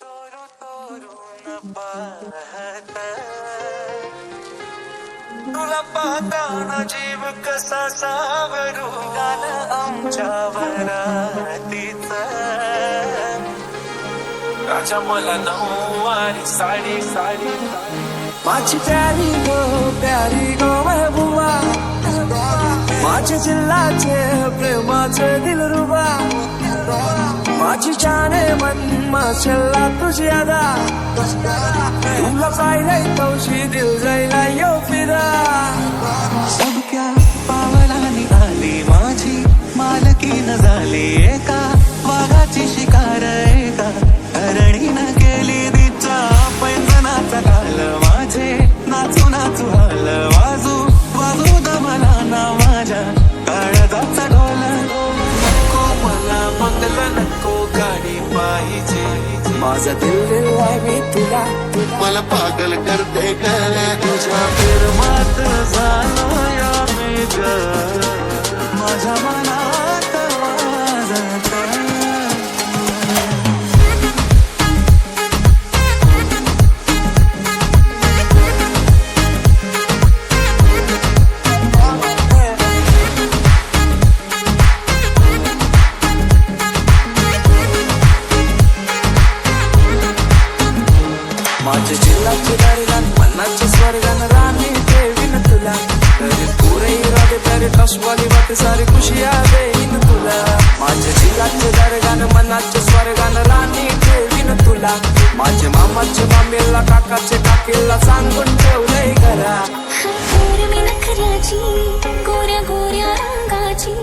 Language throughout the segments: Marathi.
तोरू तोरून पाहत तुला पाहताना जीव कसा सावरू गाणं आमच्यावर तीच राजा मला नऊवारी साडी साडी माझी प्यारी गो महबूबा माझे जिल्हाचे प्रेमाचे दिलरुबा माझी जाने मन माशल्ला तुझी अदा तुला पाहिलंय तवशी दिल जायला यो फिरा सबक्या पावलानी आली माझी मालकीन झाली एका वाघाची शिकार एका हरणीनं केली तिच्या पैंजनाचा काल माझे नाचू नाचू हाल वाजू वाजू दमला ना माझ्या काळजाचा ढोल नको मला मंगल नको गाडी पाहिजे माझा दिल दिलाय मी तुला मला पागल करते का तुझ्या प्रेमात झालो या मी ग माझ्या मनात वाजत माझ्या जिल्हाचे दर्गान मनाचे स्वर्गान राणी देवीन तुला तेरे पूरे इरादे तेरे टच वाली बातें सारी खुशियां देईन तुला माझ्या जिल्हाचे दर्गान मनाचे स्वर्गान राणी देवीन तुला माझे मामाचे मामेला काकाचे काकीला सांगून ठेवलंय घरा मी नखऱ्याची गोऱ्या गोऱ्या रंगाची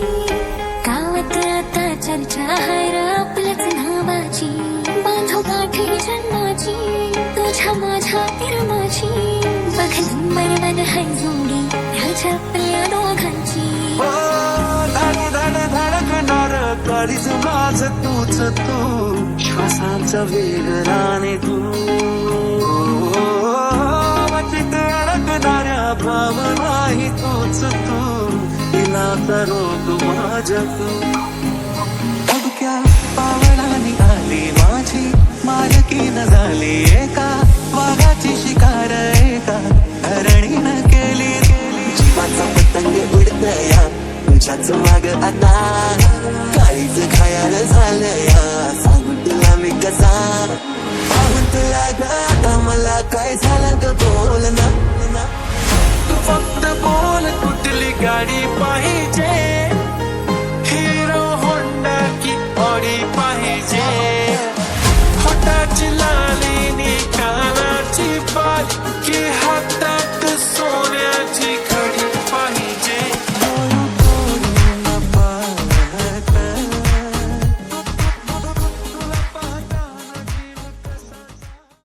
गावात आता चर्चा हाय र आपल्याच नावाची बांधू गाठी जन्माची तुझ्या माझ्या प्रेमाची बघ नंबर वन हाय जोडी ह्याच्या आपल्या दोघांची धड धड धडकणार कधीच माझ तूच तू श्वासांचा वेग राणे तू मचित अडकणाऱ्या भावनाही तूच तू तिला करो तू माझ्या तू अबक्या पावलानी आली माझी मालकीन झाली एका वाघाची शिकार एका हरणीनं केली जीवाचा पतंग उडतया तुझ्याच माग आता काळीच खायाला झालं या सांगू तुला मी कसा पाहून तुला आता मला काय झालं ग बोल ना तू फक्त बोल कुठली गाडी पाहिजे